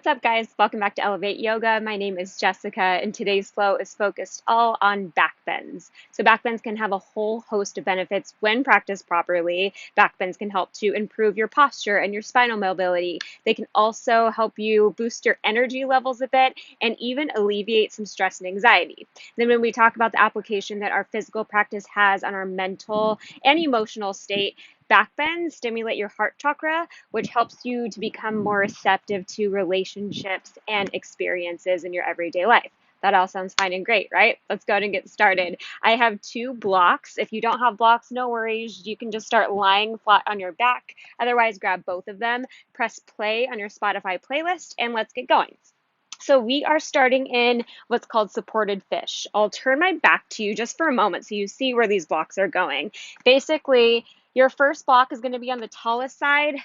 What's up, guys? Welcome back to Elevate Yoga. My name is Jessica, and today's flow is focused all on backbends. So backbends can have a whole host of benefits when practiced properly. Backbends can help to improve your posture and your spinal mobility. They can also help you boost your energy levels a bit and even alleviate some stress and anxiety. Then when we talk about the application that our physical practice has on our mental and emotional state, backbends stimulate your heart chakra, which helps you to become more receptive to relationships and experiences in your everyday life. That all sounds fine and great, right? Let's go ahead and get started. I have two blocks. If you don't have blocks, no worries. You can just start lying flat on your back. Otherwise, grab both of them, press play on your Spotify playlist, and let's get going. So we are starting in what's called supported fish. I'll turn my back to you just for a moment so you see where these blocks are going. Basically, your first block is going to be on the tallest side,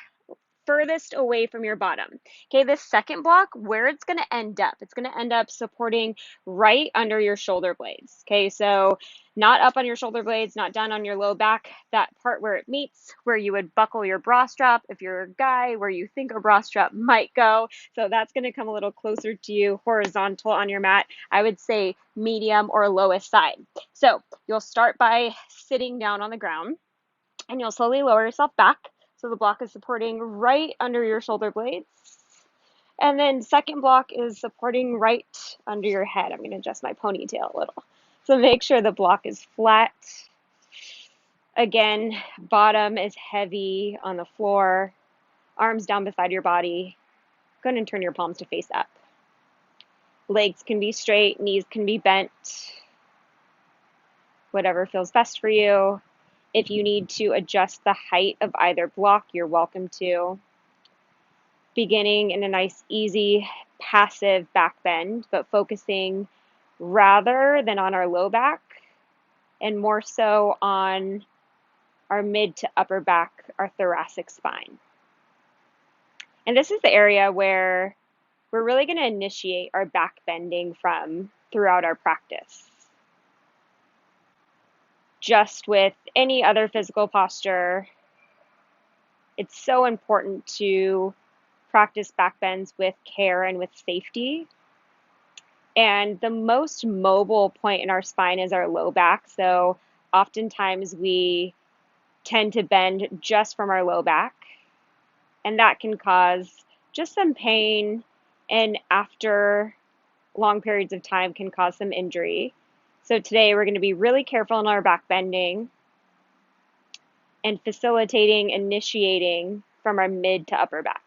furthest away from your bottom. Okay, this second block, where it's going to end up, it's going to end up supporting right under your shoulder blades. Okay, so not up on your shoulder blades, not down on your low back, that part where it meets, where you would buckle your bra strap if you're a guy, where you think a bra strap might go. So that's going to come a little closer to you, horizontal on your mat. I would say medium or lowest side. So you'll start by sitting down on the ground and you'll slowly lower yourself back. So the block is supporting right under your shoulder blades. And then second block is supporting right under your head. I'm going to adjust my ponytail a little. So make sure the block is flat. Again, bottom is heavy on the floor. Arms down beside your body. Go ahead and turn your palms to face up. Legs can be straight, knees can be bent. Whatever feels best for you. If you need to adjust the height of either block, you're welcome to. Beginning in a nice, easy, passive back bend, but focusing rather than on our low back and more so on our mid to upper back, our thoracic spine. And this is the area where we're really going to initiate our back bending from throughout our practice. Just with any other physical posture, it's so important to practice back bends with care and with safety. And the most mobile point in our spine is our low back. So oftentimes we tend to bend just from our low back, and that can cause just some pain, and after long periods of time can cause some injury. So today we're going to be really careful in our back bending and facilitating, initiating from our mid to upper back.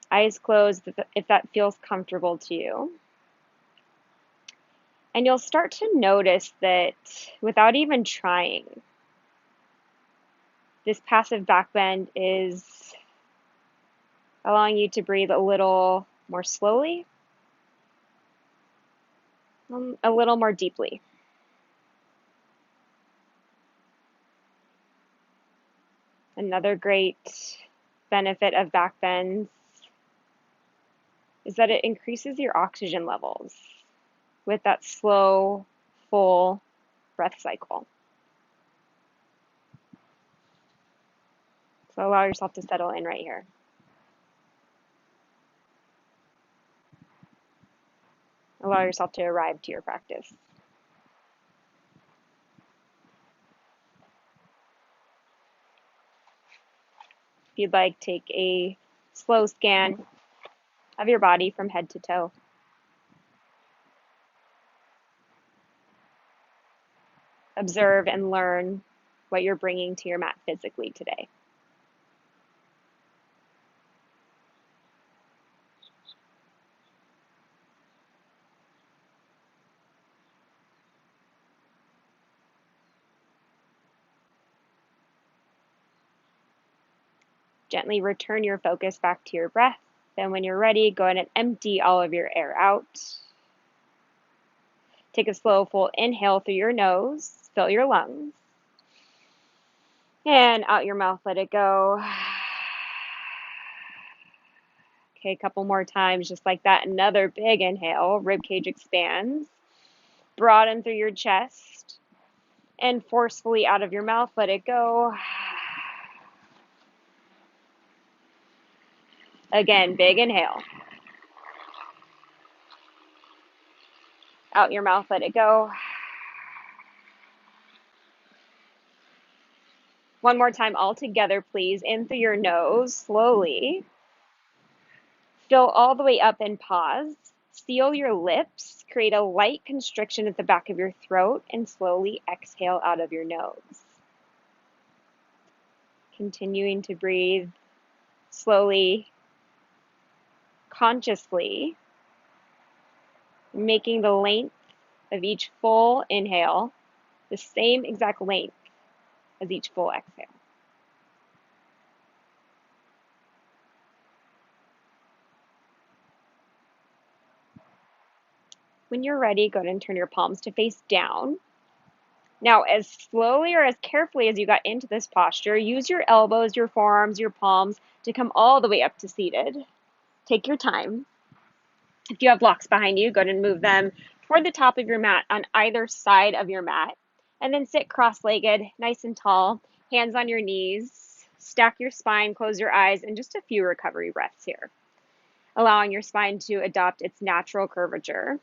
Eyes closed if that feels comfortable to you. And you'll start to notice that without even trying, this passive back bend is allowing you to breathe a little more slowly, a little more deeply. Another great benefit of back bends is that it increases your oxygen levels with that slow, full breath cycle. So allow yourself to settle in right here. Allow yourself to arrive to your practice. If you'd like, take a slow scan of your body from head to toe. Observe and learn what you're bringing to your mat physically today. Gently return your focus back to your breath. Then when you're ready, go ahead and empty all of your air out. Take a slow, full inhale through your nose. Fill your lungs. And out your mouth, let it go. Okay, a couple more times just like that. Another big inhale. Rib cage expands. Broaden through your chest. And forcefully out of your mouth, let it go. Again, big inhale. Out your mouth, let it go. One more time all together, please. In through your nose, slowly. Fill all the way up and pause. Seal your lips. Create a light constriction at the back of your throat and slowly exhale out of your nose. Continuing to breathe slowly, consciously, making the length of each full inhale the same exact length as each full exhale. When you're ready, go ahead and turn your palms to face down. Now, as slowly or as carefully as you got into this posture, use your elbows, your forearms, your palms to come all the way up to seated. Take your time. If you have blocks behind you, go ahead and move them toward the top of your mat on either side of your mat. And then sit cross-legged, nice and tall, hands on your knees. Stack your spine, close your eyes, and just a few recovery breaths here, allowing your spine to adopt its natural curvature.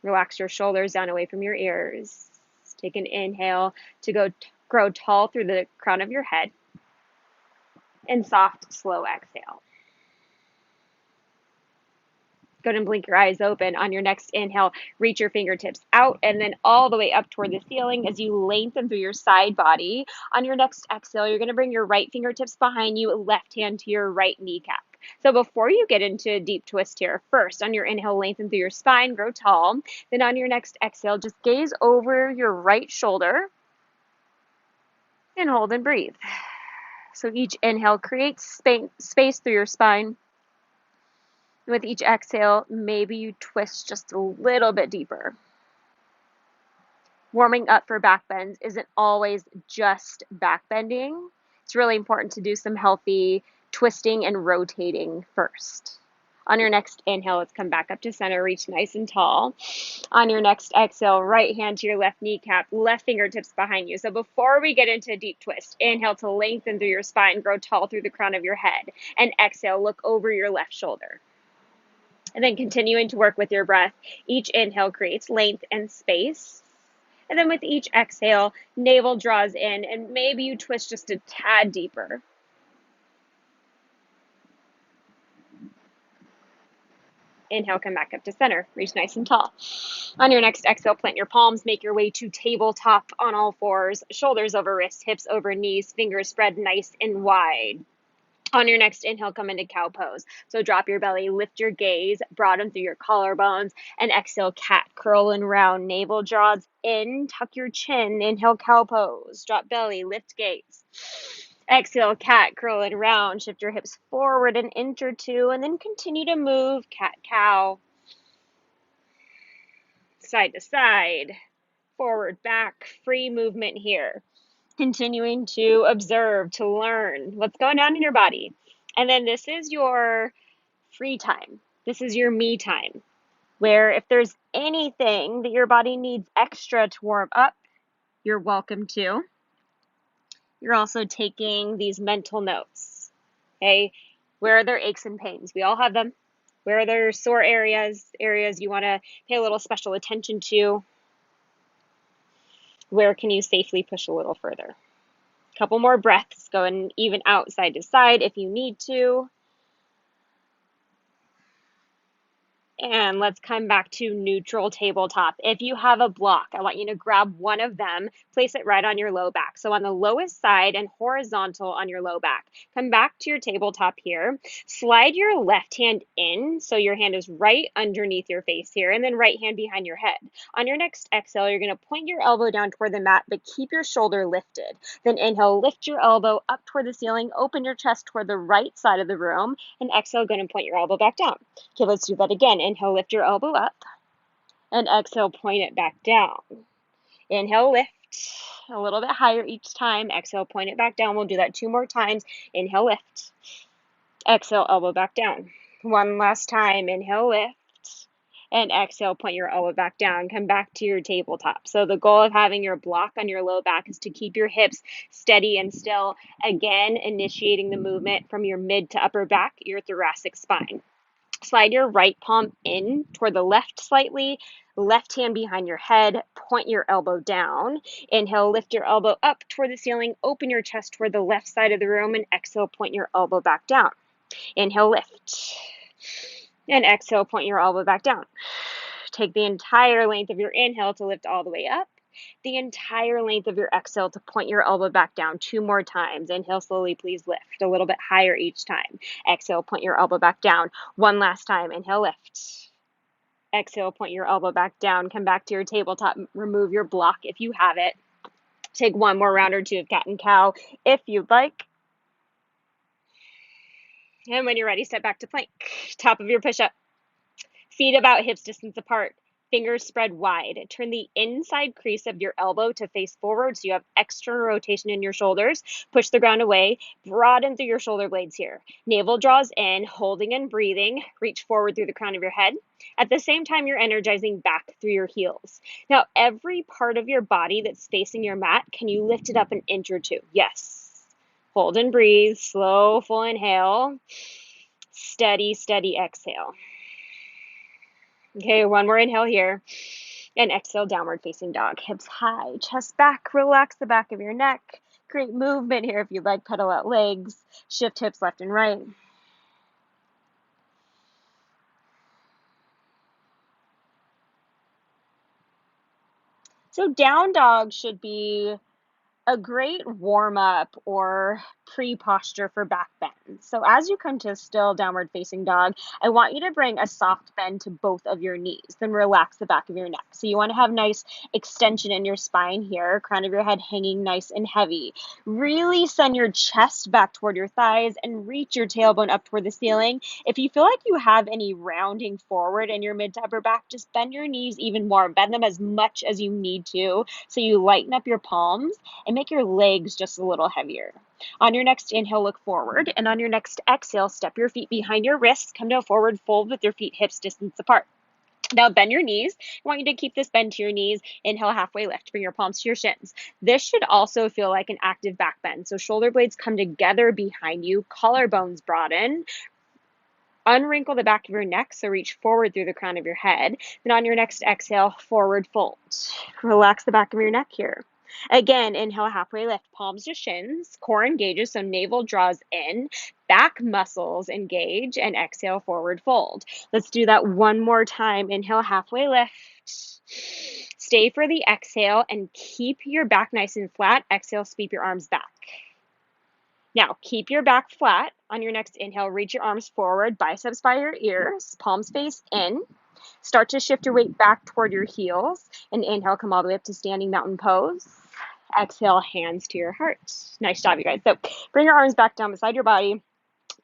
Relax your shoulders down away from your ears. Take an inhale to grow tall through the crown of your head. And soft, slow exhale. Go ahead and blink your eyes open. On your next inhale, reach your fingertips out and then all the way up toward the ceiling as you lengthen through your side body. On your next exhale, you're going to bring your right fingertips behind you, left hand to your right kneecap. So before you get into a deep twist here, first on your inhale, lengthen through your spine, grow tall. Then on your next exhale, just gaze over your right shoulder and hold and breathe. So each inhale creates space through your spine. With each exhale, maybe you twist just a little bit deeper. Warming up for back bends isn't always just back bending. It's really important to do some healthy twisting and rotating first. On your next inhale, let's come back up to center, reach nice and tall. On your next exhale, right hand to your left kneecap, left fingertips behind you. So before we get into a deep twist, inhale to lengthen through your spine, grow tall through the crown of your head, and exhale, look over your left shoulder. And then continuing to work with your breath, each inhale creates length and space. And then with each exhale, navel draws in and maybe you twist just a tad deeper. Inhale, come back up to center, reach nice and tall. On your next exhale, plant your palms, make your way to tabletop on all fours, shoulders over wrists, hips over knees, fingers spread nice and wide. On your next inhale, come into cow pose. So drop your belly, lift your gaze, broaden through your collarbones, and exhale, cat, curl and round. Navel draws in, tuck your chin. Inhale, cow pose. Drop belly, lift gaze. Exhale, cat, curl and round. Shift your hips forward an inch or two, and then continue to move, cat, cow. Side to side, forward, back, free movement here. Continuing to observe, to learn what's going on in your body. And then this is your free time. This is your me time, where if there's anything that your body needs extra to warm up, you're welcome to. You're also taking these mental notes. Okay, where are there aches and pains? We all have them. Where are there sore areas you want to pay a little special attention to? Where can you safely push a little further? Couple more breaths, go and even out side to side if you need to. And let's come back to neutral tabletop. If you have a block, I want you to grab one of them, place it right on your low back. So on the lowest side and horizontal on your low back. Come back to your tabletop here. Slide your left hand in so your hand is right underneath your face here, and then right hand behind your head. On your next exhale, you're going to point your elbow down toward the mat, but keep your shoulder lifted. Then inhale, lift your elbow up toward the ceiling, open your chest toward the right side of the room, and exhale, go and point your elbow back down. Okay, let's do that again. Inhale, lift your elbow up, and exhale, point it back down. Inhale, lift a little bit higher each time. Exhale, point it back down. We'll do that 2 more times. Inhale, lift. Exhale, elbow back down. One last time. Inhale, lift. And exhale, point your elbow back down, come back to your tabletop. So the goal of having your block on your low back is to keep your hips steady and still. Again, initiating the movement from your mid to upper back, your thoracic spine. Slide your right palm in toward the left slightly, left hand behind your head, point your elbow down. Inhale, lift your elbow up toward the ceiling, open your chest toward the left side of the room, and exhale, point your elbow back down. Inhale, lift. And exhale, point your elbow back down. Take the entire length of your inhale to lift all the way up. The entire length of your exhale to point your elbow back down 2 more times. Inhale slowly, please lift a little bit higher each time. Exhale, point your elbow back down. 1 last time. Inhale, lift. Exhale, point your elbow back down. Come back to your tabletop. Remove your block if you have it. Take 1 more round or 2 of cat and cow if you'd like. And when you're ready, step back to plank. Top of your push-up. Feet about hips distance apart. Fingers spread wide. Turn the inside crease of your elbow to face forward so you have external rotation in your shoulders. Push the ground away. Broaden through your shoulder blades here. Navel draws in, holding and breathing. Reach forward through the crown of your head. At the same time, you're energizing back through your heels. Now, every part of your body that's facing your mat, can you lift it up an inch or 2? Yes. Hold and breathe. Slow, full inhale. Steady, steady exhale. Okay, 1 more inhale here. And exhale, downward facing dog. Hips high, chest back. Relax the back of your neck. Create movement here if you'd like. Pedal out legs. Shift hips left and right. So down dog should be a great warm-up or pre-posture for back bends. So as you come to still downward facing dog, I want you to bring a soft bend to both of your knees, then relax the back of your neck. So you want to have nice extension in your spine here, crown of your head hanging nice and heavy. Really send your chest back toward your thighs and reach your tailbone up toward the ceiling. If you feel like you have any rounding forward in your mid to upper back, just bend your knees even more. Bend them as much as you need to so you lighten up your palms and make your legs just a little heavier. On your next inhale, look forward, and on your next exhale, step your feet behind your wrists, come to a forward fold with your feet hips distance apart. Now bend your knees. I want you to keep this bend to your knees. Inhale, halfway lift. Bring your palms to your shins. This should also feel like an active back bend. So shoulder blades come together behind you, collarbones broaden. Unwrinkle the back of your neck, so reach forward through the crown of your head. Then on your next exhale, forward fold. Relax the back of your neck here. Again, inhale, halfway lift, palms to shins, core engages, so navel draws in, back muscles engage, and exhale, forward fold. Let's do that 1 more time. Inhale, halfway lift. Stay for the exhale and keep your back nice and flat. Exhale, sweep your arms back. Now, keep your back flat. On your next inhale, reach your arms forward, biceps by your ears, palms face in. Start to shift your weight back toward your heels. And inhale, come all the way up to standing mountain pose. Exhale, hands to your heart. Nice job, you guys. So bring your arms back down beside your body.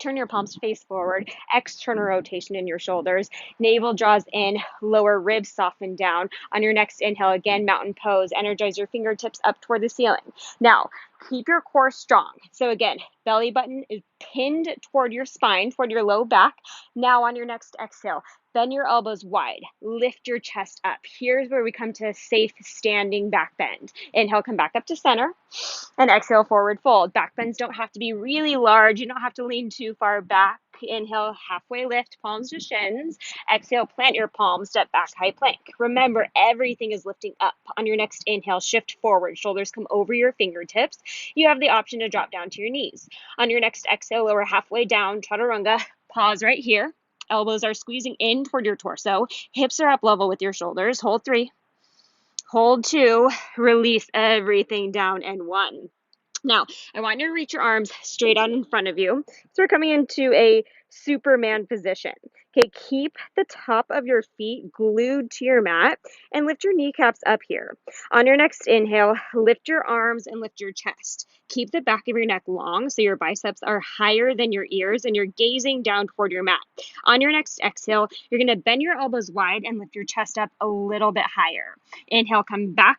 Turn your palms face forward, external rotation in your shoulders. Navel draws in, lower ribs soften down. On your next inhale, again, mountain pose. Energize your fingertips up toward the ceiling. Now, keep your core strong. So again, belly button is pinned toward your spine, toward your low back. Now on your next exhale, bend your elbows wide. Lift your chest up. Here's where we come to a safe standing back bend. Inhale, come back up to center. And exhale, forward fold. Back bends don't have to be really large. You don't have to lean too far back. Inhale, halfway lift, palms to shins. Exhale, plant your palms, step back, high plank. Remember, everything is lifting up. On your next inhale, shift forward. Shoulders come over your fingertips. You have the option to drop down to your knees. On your next exhale, lower halfway down, chaturanga. Pause right here. Elbows are squeezing in toward your torso. Hips are up level with your shoulders. Hold 3. Hold 2. Release everything down, and 1. Now, I want you to reach your arms straight out in front of you. So we're coming into a Superman position. Okay, keep the top of your feet glued to your mat and lift your kneecaps up here. On your next inhale, lift your arms and lift your chest. Keep the back of your neck long so your biceps are higher than your ears and you're gazing down toward your mat. On your next exhale, you're going to bend your elbows wide and lift your chest up a little bit higher. Inhale, come back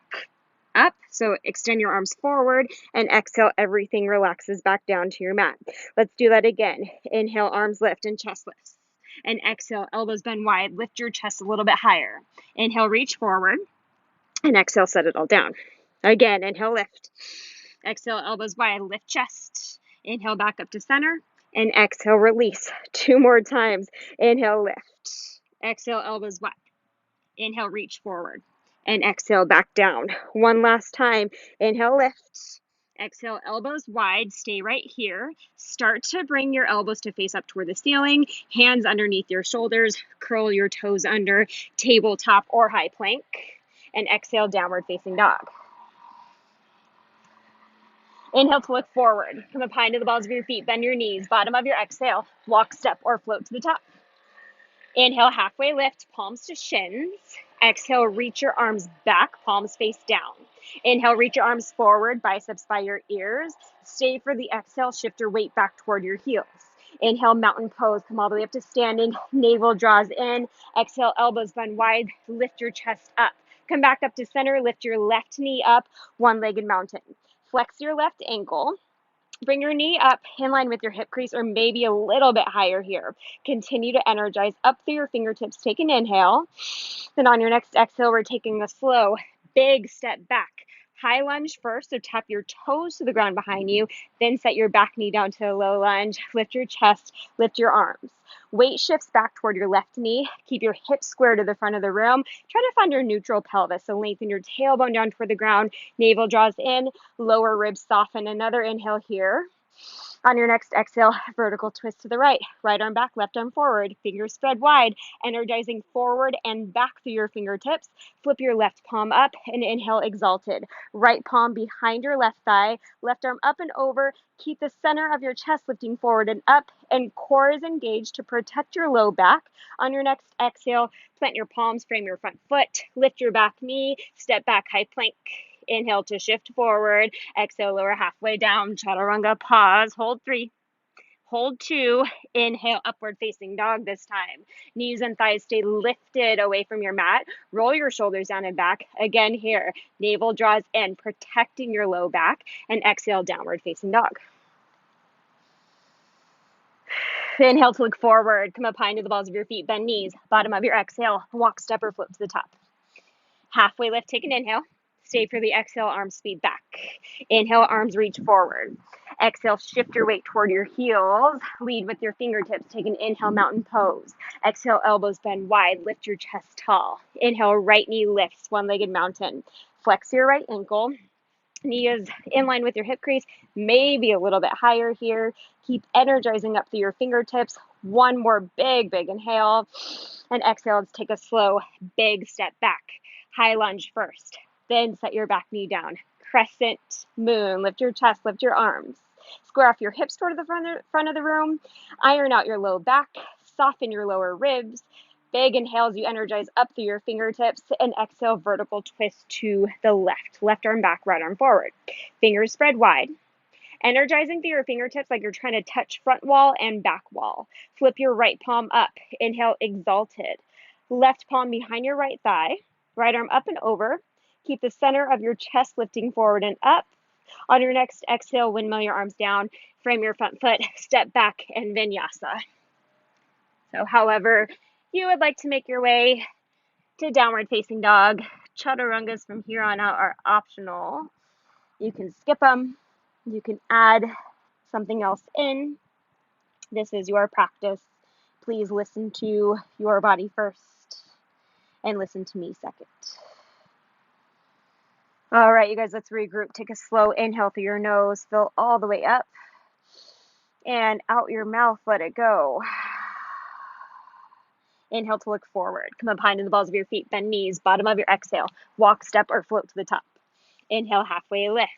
up, so extend your arms forward, and exhale, everything relaxes back down to your mat. Let's do that again. Inhale, arms lift and chest lifts. And exhale, elbows bend wide. Lift your chest a little bit higher. Inhale, reach forward. And exhale, set it all down. Again, inhale, lift. Exhale, elbows wide. Lift chest. Inhale, back up to center. And exhale, release. 2 more times. Inhale, lift. Exhale, elbows wide. Inhale, reach forward. And exhale, back down. 1 last time. Inhale, lift. Exhale, elbows wide. Stay right here. Start to bring your elbows to face up toward the ceiling. Hands underneath your shoulders. Curl your toes under. Tabletop or high plank. And exhale, downward facing dog. Inhale to look forward. Come up high into the balls of your feet. Bend your knees. Bottom of your exhale. Walk, step, or float to the top. Inhale, halfway lift, palms to shins. Exhale, reach your arms back, palms face down. Inhale, reach your arms forward, biceps by your ears. Stay for the exhale, shift your weight back toward your heels. Inhale, mountain pose, come all the way up to standing. Navel draws in. Exhale, elbows bend wide, lift your chest up. Come back up to center, lift your left knee up, one-legged mountain. Flex your left ankle. Bring your knee up in line with your hip crease or maybe a little bit higher here. Continue to energize up through your fingertips. Take an inhale. Then on your next exhale, we're taking a slow, big step back. High lunge first, so tap your toes to the ground behind you. Then set your back knee down to a low lunge. Lift your chest, lift your arms. Weight shifts back toward your left knee. Keep your hips square to the front of the room. Try to find your neutral pelvis, so lengthen your tailbone down toward the ground. Navel draws in, lower ribs soften. Another inhale here. On your next exhale, vertical twist to the right. Right arm back, left arm forward. Fingers spread wide, energizing forward and back through your fingertips. Flip your left palm up and inhale, exalted. Right palm behind your left thigh. Left arm up and over. Keep the center of your chest lifting forward and up, and core is engaged to protect your low back. On your next exhale, plant your palms, frame your front foot. Lift your back knee, step back, high plank. Inhale to shift forward. Exhale, lower halfway down. Chaturanga, pause. Hold 3. Hold 2. Inhale, upward facing dog this time. Knees and thighs stay lifted away from your mat. Roll your shoulders down and back. Again here. Navel draws in, protecting your low back. And exhale, downward facing dog. Inhale to look forward. Come up high into the balls of your feet. Bend knees. Bottom of your exhale. Walk, step, or float to the top. Halfway lift. Take an inhale. Stay for the exhale, arms speed back. Inhale, arms reach forward. Exhale, shift your weight toward your heels. Lead with your fingertips. Take an inhale, mountain pose. Exhale, elbows bend wide. Lift your chest tall. Inhale, right knee lifts, one-legged mountain. Flex your right ankle. Knee is in line with your hip crease, maybe a little bit higher here. Keep energizing up through your fingertips. One more big inhale. And exhale, let's take a slow, big step back. High lunge first. Then set your back knee down. Crescent moon. Lift your chest, lift your arms. Square off your hips toward the front of the room. Iron out your low back. Soften your lower ribs. Big inhales, you energize up through your fingertips. And exhale, vertical twist to the left. Left arm back, right arm forward. Fingers spread wide. Energizing through your fingertips like you're trying to touch front wall and back wall. Flip your right palm up. Inhale, exalted. Left palm behind your right thigh. Right arm up and over. Keep the center of your chest lifting forward and up. On your next exhale, windmill your arms down, frame your front foot, step back, and vinyasa. So however you would like to make your way to downward facing dog, chaturangas from here on out are optional. You can skip them. You can add something else in. This is your practice. Please listen to your body first and listen to me second. All right, you guys, let's regroup. Take a slow inhale through your nose. Fill all the way up. And out your mouth, let it go. Inhale to look forward. Come up high into the balls of your feet. Bend knees. Bottom of your exhale. Walk, step, or float to the top. Inhale, halfway lift.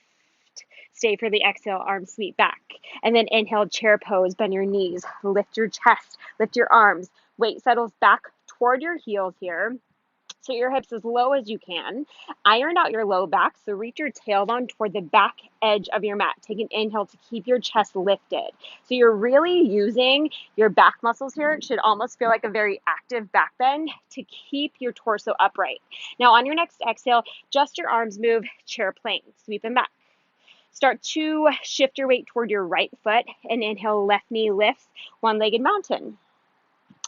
Stay for the exhale, arms sweep back. And then inhale, chair pose. Bend your knees. Lift your chest. Lift your arms. Weight settles back toward your heels here. So your hips as low as you can. Iron out your low back, so reach your tailbone toward the back edge of your mat. Take an inhale to keep your chest lifted. So you're really using your back muscles here. It should almost feel like a very active back bend to keep your torso upright. Now on your next exhale, just your arms move, chair plank, sweep them back. Start to shift your weight toward your right foot and inhale, left knee lifts, one-legged mountain.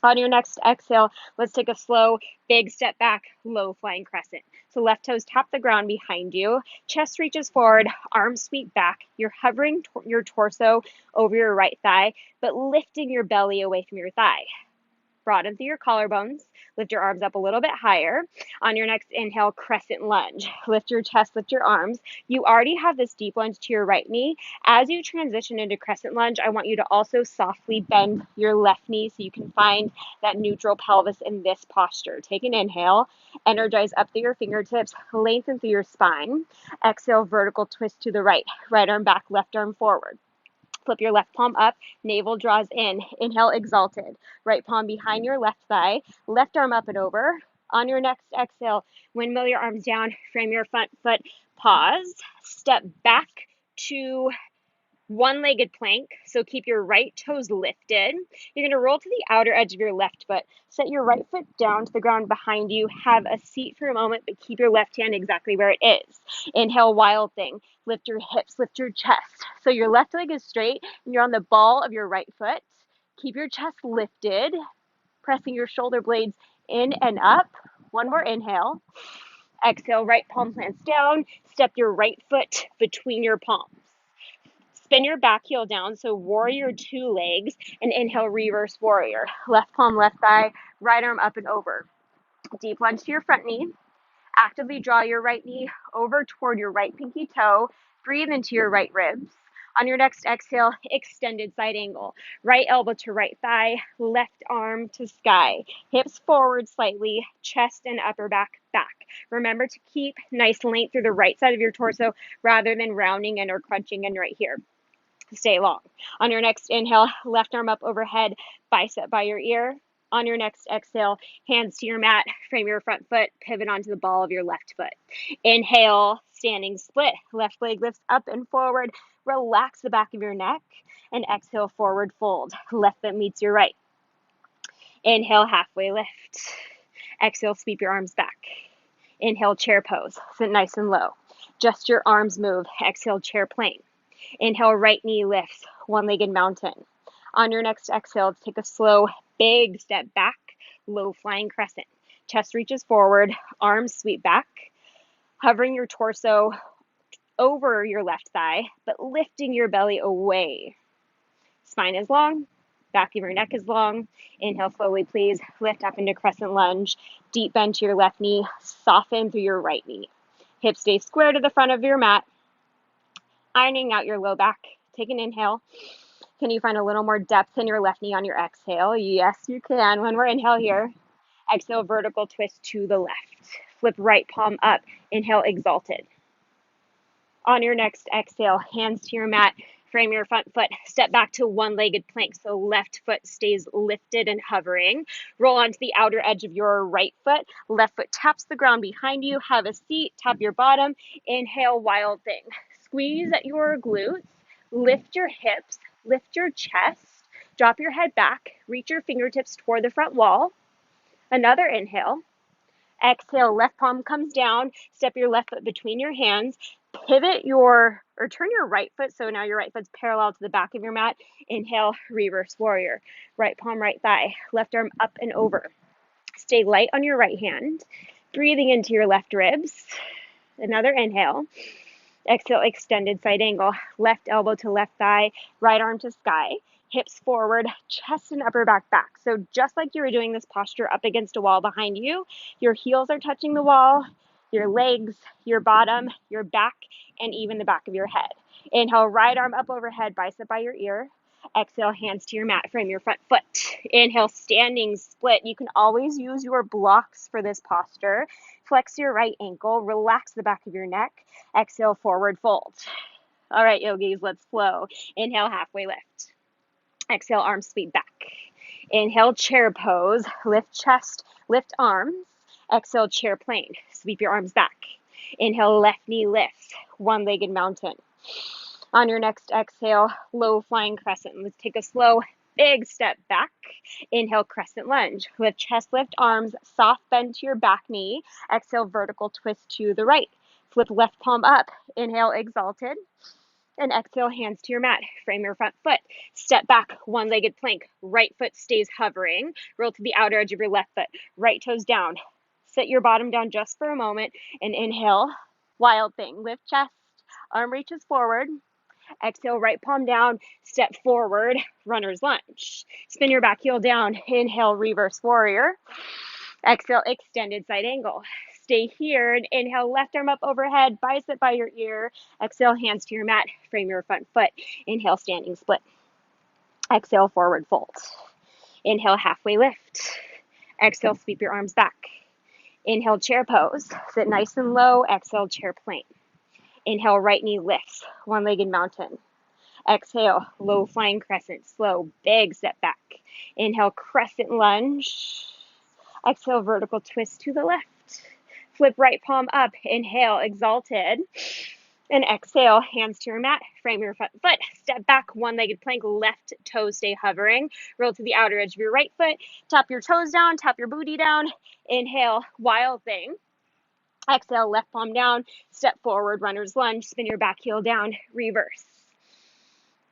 On your next exhale, let's take a slow, big step back, low flying crescent. So left toes tap the ground behind you, chest reaches forward, arms sweep back. You're hovering your torso over your right thigh, but lifting your belly away from your thigh. Broaden through your collarbones. Lift your arms up a little bit higher. On your next inhale, crescent lunge. Lift your chest, lift your arms. You already have this deep lunge to your right knee. As you transition into crescent lunge, I want you to also softly bend your left knee so you can find that neutral pelvis in this posture. Take an inhale, energize up through your fingertips, lengthen through your spine. Exhale, vertical twist to the right. Right arm back, left arm forward. Flip your left palm up, navel draws in. Inhale, exalted. Right palm behind your left thigh, left arm up and over. On your next exhale, windmill your arms down, frame your front foot, pause, step back to one-legged plank, so keep your right toes lifted. You're going to roll to the outer edge of your left foot. Set your right foot down to the ground behind you. Have a seat for a moment, but keep your left hand exactly where it is. Inhale, wild thing. Lift your hips, lift your chest. So your left leg is straight, and you're on the ball of your right foot. Keep your chest lifted, pressing your shoulder blades in and up. One more inhale. Exhale, right palm plants down. Step your right foot between your palms. Spin your back heel down, so warrior two legs, and inhale, reverse warrior. Left palm, left thigh, right arm up and over. Deep lunge to your front knee. Actively draw your right knee over toward your right pinky toe. Breathe into your right ribs. On your next exhale, extended side angle. Right elbow to right thigh, left arm to sky. Hips forward slightly, chest and upper back back. Remember to keep nice length through the right side of your torso rather than rounding in or crunching in right here. Stay long. On your next inhale, left arm up overhead, bicep by your ear. On your next exhale, hands to your mat, frame your front foot, pivot onto the ball of your left foot. Inhale, standing split. Left leg lifts up and forward. Relax the back of your neck. And exhale, forward fold. Left foot meets your right. Inhale, halfway lift. Exhale, sweep your arms back. Inhale, chair pose. Sit nice and low. Just your arms move. Exhale, chair plane. Inhale, right knee lifts, one-legged mountain. On your next exhale, let's take a slow, big step back, low flying crescent. Chest reaches forward, arms sweep back, hovering your torso over your left thigh, but lifting your belly away. Spine is long, back of your neck is long. Inhale slowly, please. Lift up into crescent lunge. Deep bend to your left knee, soften through your right knee. Hips stay square to the front of your mat. Ironing out your low back. Take an inhale. Can you find a little more depth in your left knee on your exhale? Yes, you can. One more inhale here. Exhale, vertical twist to the left. Flip right palm up. Inhale, exalted. On your next exhale, hands to your mat. Frame your front foot. Step back to one-legged plank. So left foot stays lifted and hovering. Roll onto the outer edge of your right foot. Left foot taps the ground behind you. Have a seat. Tap your bottom. Inhale, wild thing. Squeeze at your glutes, lift your hips, lift your chest, drop your head back, reach your fingertips toward the front wall. Another inhale. Exhale, left palm comes down, step your left foot between your hands, turn your right foot, so now your right foot's parallel to the back of your mat. Inhale, reverse warrior. Right palm, right thigh, left arm up and over. Stay light on your right hand, breathing into your left ribs. Another inhale. Exhale, extended side angle. Left elbow to left thigh, right arm to sky. Hips forward, chest and upper back back. So just like you were doing this posture up against a wall behind you, your heels are touching the wall, your legs, your bottom, your back, and even the back of your head. Inhale, right arm up overhead, bicep by your ear. Exhale, hands to your mat, frame your front foot. Inhale, standing split. You can always use your blocks for this posture. Flex your right ankle, relax the back of your neck. Exhale, forward fold. All right, yogis, let's flow. Inhale, halfway lift. Exhale, arms sweep back. Inhale, chair pose. Lift chest, lift arms. Exhale, chair plane. Sweep your arms back. Inhale, left knee lifts, one-legged mountain. On your next exhale, low flying crescent. Let's take a slow, big step back. Inhale, crescent lunge. Lift chest, lift arms, soft bend to your back knee. Exhale, vertical twist to the right. Flip left palm up. Inhale, exalted. And exhale, hands to your mat. Frame your front foot. Step back, one-legged plank. Right foot stays hovering. Roll to the outer edge of your left foot. Right toes down. Sit your bottom down just for a moment and inhale. Wild thing. Lift chest. Arm reaches forward. Exhale, right palm down. Step forward. Runner's lunge. Spin your back heel down. Inhale, reverse warrior. Exhale, extended side angle. Stay here and inhale, left arm up overhead, bicep by your ear. Exhale, hands to your mat, frame your front foot. Inhale, standing split. Exhale, forward fold. Inhale, halfway lift. Exhale, sweep your arms back. Inhale, chair pose. Sit nice and low. Exhale, chair plane. Inhale, right knee lifts, one-legged mountain. Exhale, low flying crescent, slow, big step back. Inhale, crescent lunge. Exhale, vertical twist to the left. Flip right palm up. Inhale, exalted. And exhale, hands to your mat. Frame your front foot. Step back, one-legged plank. Left toes stay hovering. Roll to the outer edge of your right foot. Tap your toes down. Tap your booty down. Inhale, wild thing. Exhale, left palm down. Step forward, runner's lunge. Spin your back heel down. Reverse.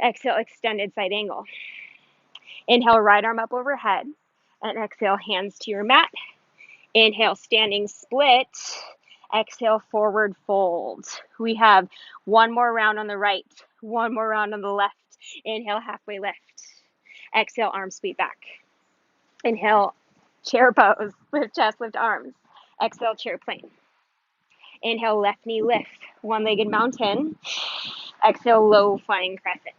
Exhale, extended side angle. Inhale, right arm up overhead. And exhale, hands to your mat. Inhale, standing split. Exhale, forward fold. We have one more round on the right, one more round on the left. Inhale, halfway lift. Exhale, arm sweep back. Inhale, chair pose. Lift chest, lift arms. Exhale, chair plane. Inhale, left knee lift. One-legged mountain. Exhale, low flying crescent.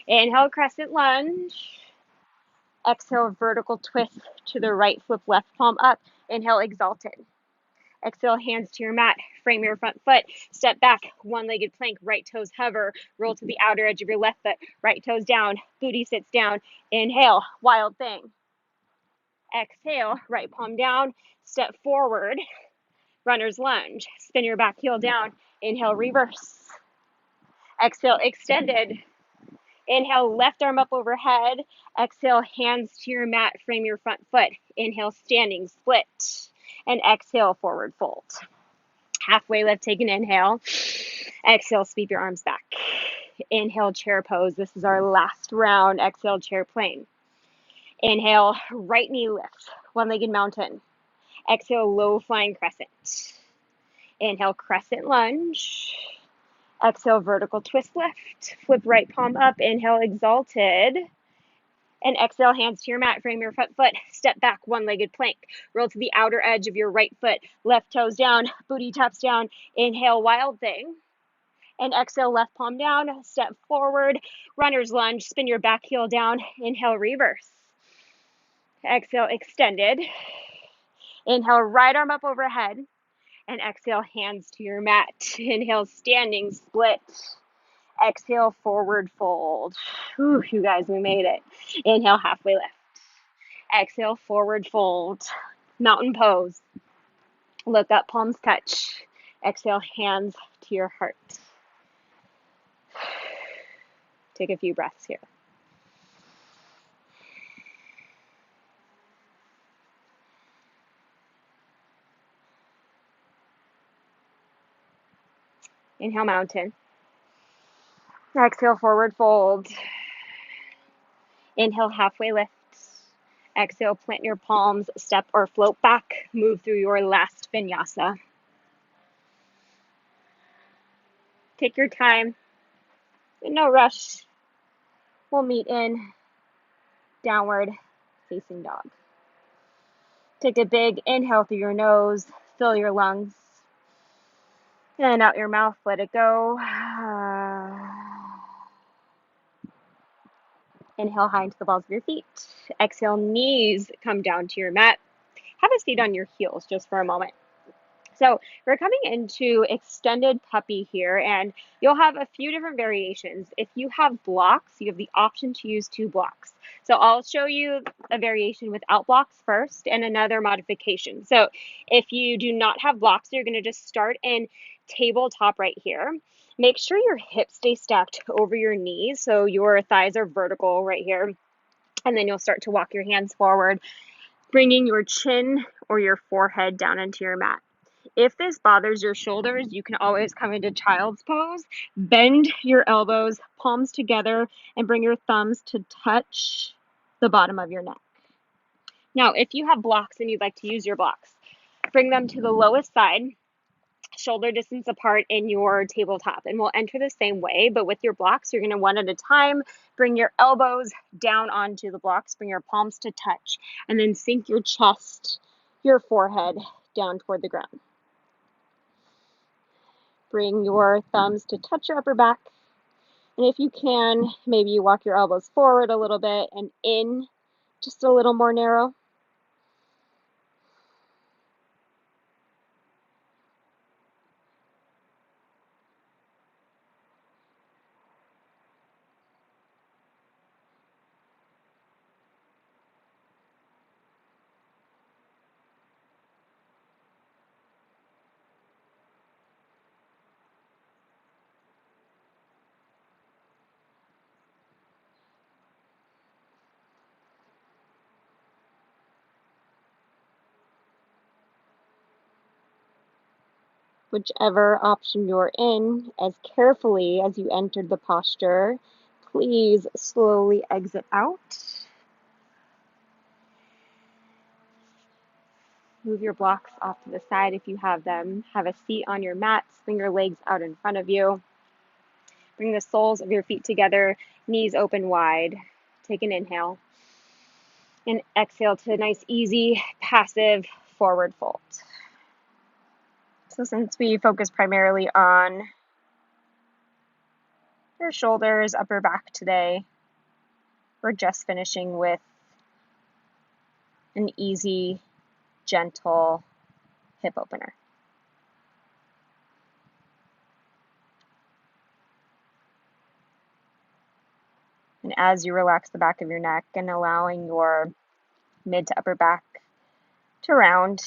Inhale, crescent lunge. Exhale, vertical twist to the right, flip left palm up. Inhale, exalted. Exhale, hands to your mat. Frame your front foot. Step back, one-legged plank. Right toes hover. Roll to the outer edge of your left foot. Right toes down. Booty sits down. Inhale, wild thing. Exhale, right palm down. Step forward. Runner's lunge. Spin your back heel down. Inhale, reverse. Exhale, extended. Inhale, left arm up overhead. Exhale, hands to your mat. Frame your front foot. Inhale, standing split. And exhale, forward fold. Halfway lift, take an inhale. Exhale, sweep your arms back. Inhale, chair pose. This is our last round. Exhale, chair plane. Inhale, right knee lift. One-legged mountain. Exhale, low flying crescent. Inhale, crescent lunge. Exhale, vertical twist left. Flip right palm up. Inhale, exalted. And exhale, hands to your mat. Frame your front foot. Step back, one-legged plank. Roll to the outer edge of your right foot. Left toes down. Booty taps down. Inhale, wild thing. And exhale, left palm down. Step forward. Runner's lunge. Spin your back heel down. Inhale, reverse. Exhale, extended. Inhale, right arm up overhead. And exhale, hands to your mat. Inhale, standing split. Exhale, forward fold. Whew, you guys, we made it. Inhale, halfway lift. Exhale, forward fold. Mountain pose. Look up, palms touch. Exhale, hands to your heart. Take a few breaths here. Inhale, mountain. Exhale, forward fold. Inhale, halfway lift. Exhale, plant your palms, step or float back. Move through your last vinyasa. Take your time. No rush. We'll meet in downward facing dog. Take a big inhale through your nose. Fill your lungs. And out your mouth, let it go. Inhale high into the balls of your feet. Exhale, knees come down to your mat. Have a seat on your heels just for a moment. So we're coming into extended puppy here, and you'll have a few different variations. If you have blocks, you have the option to use 2 blocks. So I'll show you a variation without blocks first and another modification. So if you do not have blocks, you're going to just start in tabletop right here. Make sure your hips stay stacked over your knees, so your thighs are vertical right here. And then you'll start to walk your hands forward, bringing your chin or your forehead down into your mat. If this bothers your shoulders, you can always come into child's pose. Bend your elbows, palms together, and bring your thumbs to touch the bottom of your neck. Now, if you have blocks and you'd like to use your blocks, bring them to the lowest side, shoulder distance apart in your tabletop. And we'll enter the same way, but with your blocks, you're going to one at a time bring your elbows down onto the blocks, bring your palms to touch, and then sink your chest, your forehead down toward the ground. Bring your thumbs to touch your upper back. And if you can, maybe you walk your elbows forward a little bit and in just a little more narrow. Whichever option you're in, as carefully as you entered the posture, please slowly exit out. Move your blocks off to the side if you have them. Have a seat on your mat, swing your legs out in front of you. Bring the soles of your feet together, knees open wide. Take an inhale. And exhale to a nice, easy, passive forward fold. So since we focus primarily on your shoulders, upper back today, we're just finishing with an easy, gentle hip opener. And as you relax the back of your neck and allowing your mid to upper back to round,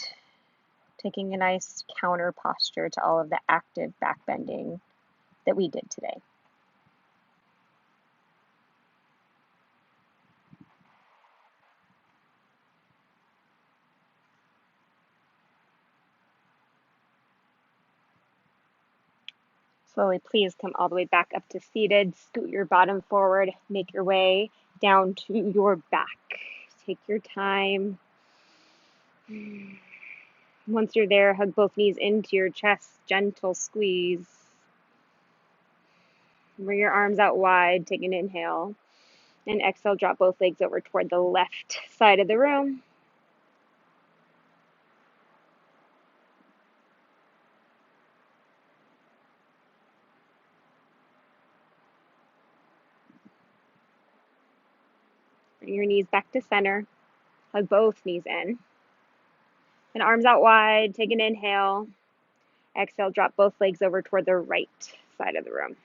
taking a nice counter posture to all of the active back bending that we did today. Slowly, please come all the way back up to seated. Scoot your bottom forward. Make your way down to your back. Take your time. Once you're there, hug both knees into your chest. Gentle squeeze. Bring your arms out wide. Take an inhale. And exhale, drop both legs over toward the left side of the room. Bring your knees back to center. Hug both knees in. And arms out wide. Take an inhale. Exhale, drop both legs over toward the right side of the room.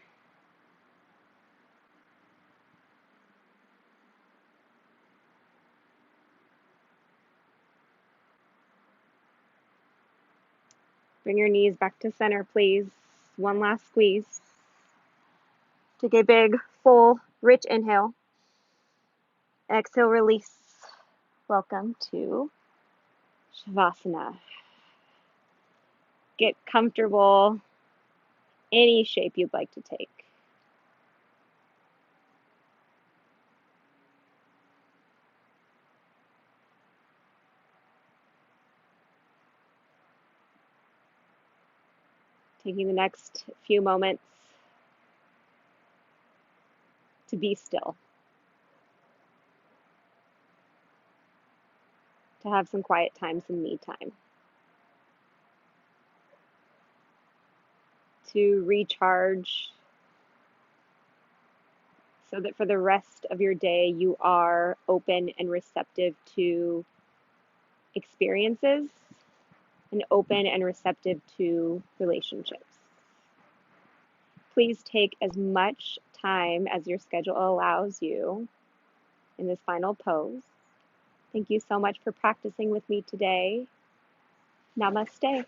Bring your knees back to center, please. One last squeeze. Take a big, full, rich inhale. Exhale, release. Welcome to Shavasana. Get comfortable, any shape you'd like to take. Taking the next few moments to be still, to have some quiet time, some me time, to recharge so that for the rest of your day you are open and receptive to experiences and open and receptive to relationships. Please take as much time as your schedule allows you in this final pose. Thank you so much for practicing with me today. Namaste.